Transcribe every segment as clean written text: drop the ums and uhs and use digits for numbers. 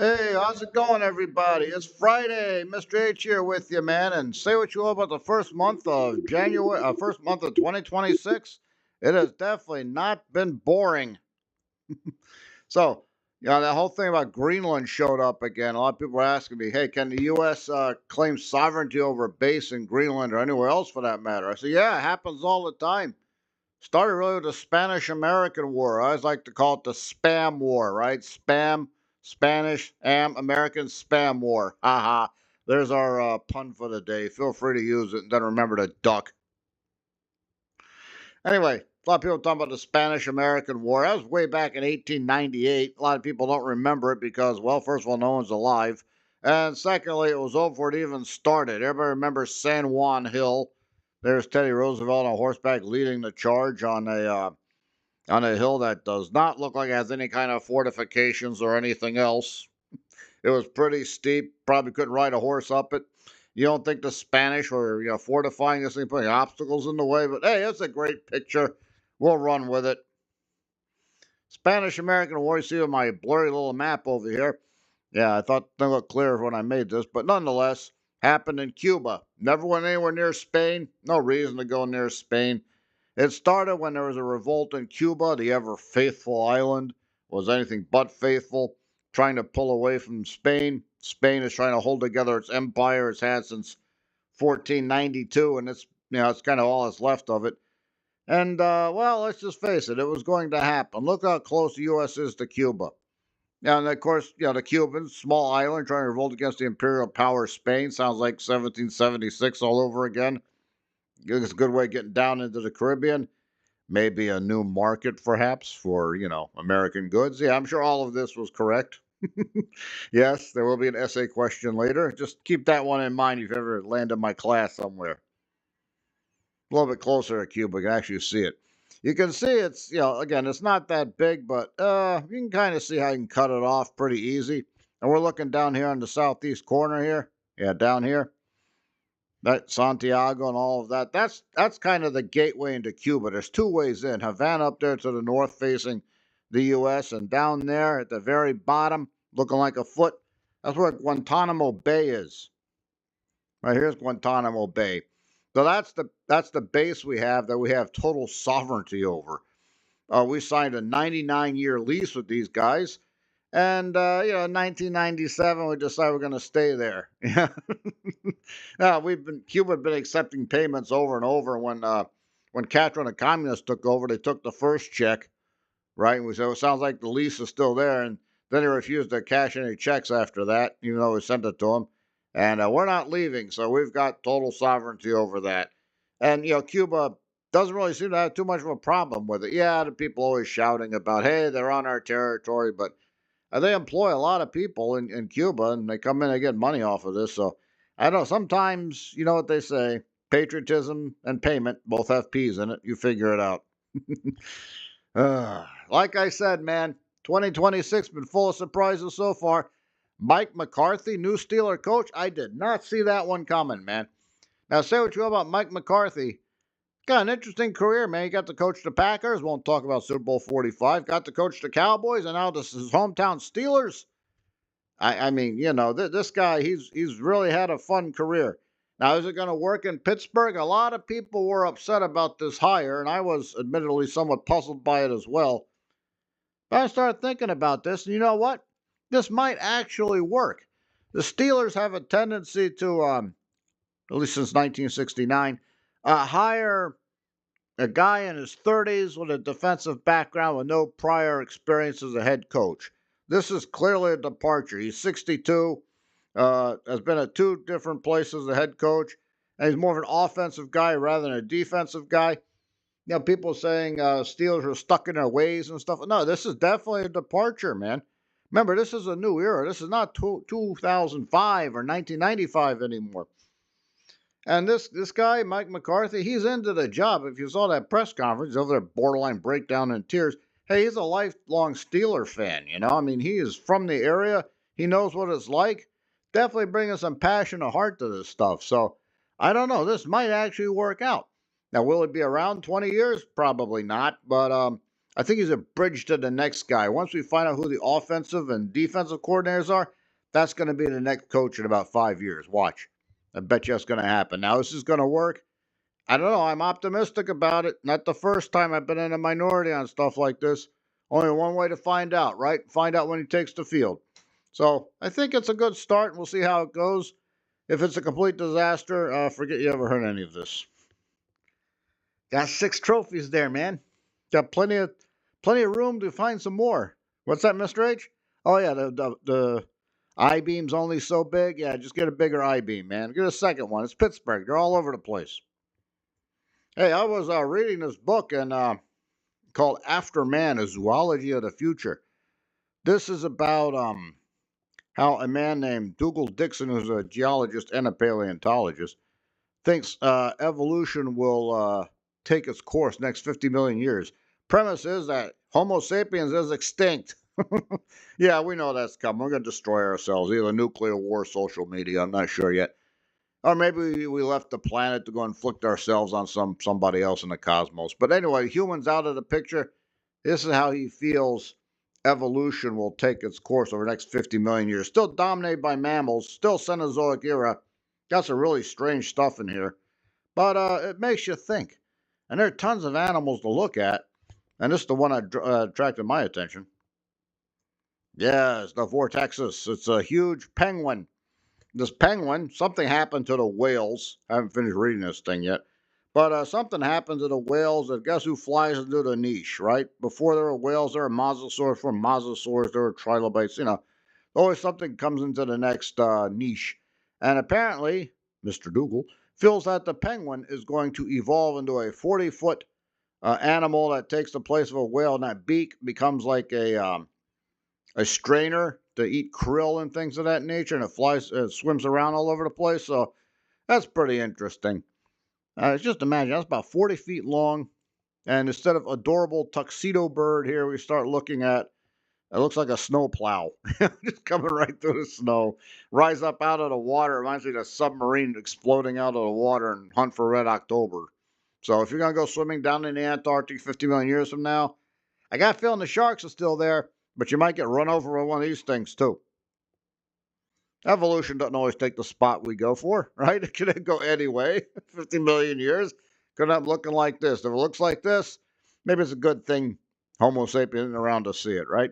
Hey, how's it going, everybody? It's Friday. Mr. H here with you, man. And say what you will about the first month of January, first month of 2026. It has definitely not been boring. So, that whole thing about Greenland showed up again. A lot of people were asking me, hey, can the U.S. Claim sovereignty over a base in Greenland or anywhere else for that matter? I said, yeah, it happens all the time. Started really with the Spanish American War. I always like to call it the Spam War, right? Spam, Spanish, American Spam War. Haha. There's our pun for the day. Feel free to use it and then remember to duck. Anyway, a lot of people talking about the Spanish American War. That was way back in 1898. A lot of people don't remember it because, well, first of all, no one's alive. And secondly, it was over before it even started. Everybody remembers San Juan Hill. There's Teddy Roosevelt on horseback leading the charge on a hill that does not look like it has any kind of fortifications or anything else. It was pretty steep. Probably couldn't ride a horse up it. You don't think the Spanish were fortifying this thing, putting obstacles in the way? But hey, it's a great picture. We'll run with it. Spanish American War. You see with my blurry little map over here. Yeah, I thought they looked clearer when I made this, but nonetheless, happened in Cuba. Never went anywhere near Spain. No reason to go near Spain. It started when there was a revolt in Cuba. The ever faithful island was anything but faithful, trying to pull away from Spain. Spain is trying to hold together its empire it's had since 1492, and it's kind of all that's left of it. And well, let's just face it, it was going to happen. Look how close the U.S. is to Cuba. And of course, the Cubans, small island, trying to revolt against the imperial power of Spain. Sounds like 1776 all over again. It's a good way of getting down into the Caribbean. Maybe a new market, perhaps, for, American goods. Yeah, I'm sure all of this was correct. Yes, there will be an essay question later. Just keep that one in mind if you ever land in my class somewhere. A little bit closer to Cuba, you can actually see it. You can see it's, again, it's not that big, but you can kind of see how you can cut it off pretty easy. And we're looking down here on the southeast corner here. Yeah, down here. That Santiago and all of that. That's kind of the gateway into Cuba. There's two ways in. Havana up there to the north facing the US, and down there at the very bottom, looking like a foot, that's where Guantanamo Bay is. Right here's Guantanamo Bay. So that's the base we have that we have total sovereignty over. We signed a 99-year lease with these guys, and in 1997 we decided we're going to stay there. Now Cuba had been accepting payments over and over. When Castro and the communists took over, they took the first check, right? And we said, well, it sounds like the lease is still there, and then they refused to cash any checks after that, even though we sent it to them. And we're not leaving, so we've got total sovereignty over that. And Cuba doesn't really seem to have too much of a problem with it. Yeah, the people always shouting about, hey, they're on our territory, but they employ a lot of people in Cuba, and they come in and get money off of this. So I don't know. Sometimes, you know what they say, patriotism and payment both have P's in it. You figure it out. Like I said, man, 2026 been full of surprises so far. Mike McCarthy, new Steeler coach. I did not see that one coming, man. Now, say what you will about Mike McCarthy. Got an interesting career, man. He got to coach the Packers. Won't talk about Super Bowl 45. Got to coach the Cowboys, and now this is his hometown Steelers. I mean, this guy, he's really had a fun career. Now, is it going to work in Pittsburgh? A lot of people were upset about this hire, and I was admittedly somewhat puzzled by it as well. But I started thinking about this, and you know what? This might actually work. The Steelers have a tendency to, at least since 1969, hire a guy in his 30s with a defensive background with no prior experience as a head coach. This is clearly a departure. He's 62, has been at two different places as a head coach, and he's more of an offensive guy rather than a defensive guy. People saying Steelers are stuck in their ways and stuff. No, this is definitely a departure, man. Remember, this is a new era. This is not 2005 or 1995 anymore. And this guy, Mike McCarthy, he's into the job. If you saw that press conference, over there, borderline breakdown in tears. Hey, he's a lifelong Steeler fan, I mean, he is from the area. He knows what it's like. Definitely bringing some passion and heart to this stuff. So, I don't know. This might actually work out. Now, will it be around 20 years? Probably not. But I think he's a bridge to the next guy. Once we find out who the offensive and defensive coordinators are, that's going to be the next coach in about 5 years. Watch. I bet you that's going to happen. Now, this is going to work. I don't know. I'm optimistic about it. Not the first time I've been in a minority on stuff like this. Only one way to find out, right? Find out when he takes the field. So I think it's a good start. We'll see how it goes. If it's a complete disaster, forget you ever heard any of this. Got 6 trophies there, man. Got plenty of room to find some more. What's that, Mr. H? Oh yeah, the I beam's only so big. Yeah, just get a bigger I beam, man. Get a second one. It's Pittsburgh. They're all over the place. Hey, I was reading this book and called After Man: A Zoology of the Future. This is about how a man named Dougal Dixon, who's a geologist and a paleontologist, thinks evolution will take its course next 50 million years. Premise is that Homo sapiens is extinct. Yeah, we know that's coming. We're going to destroy ourselves, either nuclear war, social media. I'm not sure yet. Or maybe we left the planet to go inflict ourselves on somebody else in the cosmos. But anyway, humans out of the picture. This is how he feels evolution will take its course over the next 50 million years. Still dominated by mammals, still Cenozoic era. Got some really strange stuff in here. But it makes you think. And there are tons of animals to look at. And this is the one that attracted my attention. Yes, the Vortexus. It's a huge penguin. This penguin, something happened to the whales. I haven't finished reading this thing yet. But something happened to the whales, and guess who flies into the niche, right? Before there were whales, there were mosasaurs. From mosasaurs, there were trilobites. Always something comes into the next niche. And apparently, Mr. Dougal feels that the penguin is going to evolve into a 40-foot animal that takes the place of a whale, and that beak becomes like a strainer to eat krill and things of that nature, and it flies, swims around all over the place. So that's pretty interesting. Just imagine that's about 40 feet long, and instead of adorable tuxedo bird here, we start looking at it looks like a snow plow, just coming right through the snow. Rise up out of the water, reminds me of a submarine exploding out of the water and hunt for Red October. So if you're gonna go swimming down in the Antarctic 50 million years from now, I got a feeling the sharks are still there, but you might get run over by one of these things too. Evolution doesn't always take the spot we go for, right? It could go any way. 50 million years could end up looking like this. If it looks like this, maybe it's a good thing Homo sapiens isn't around to see it, right?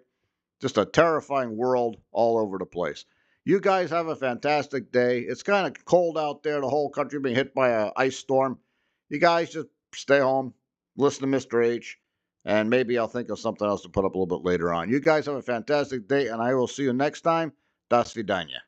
Just a terrifying world all over the place. You guys have a fantastic day. It's kind of cold out there. The whole country being hit by an ice storm. You guys just stay home, listen to Mr. H, and maybe I'll think of something else to put up a little bit later on. You guys have a fantastic day, and I will see you next time. Das vidanya.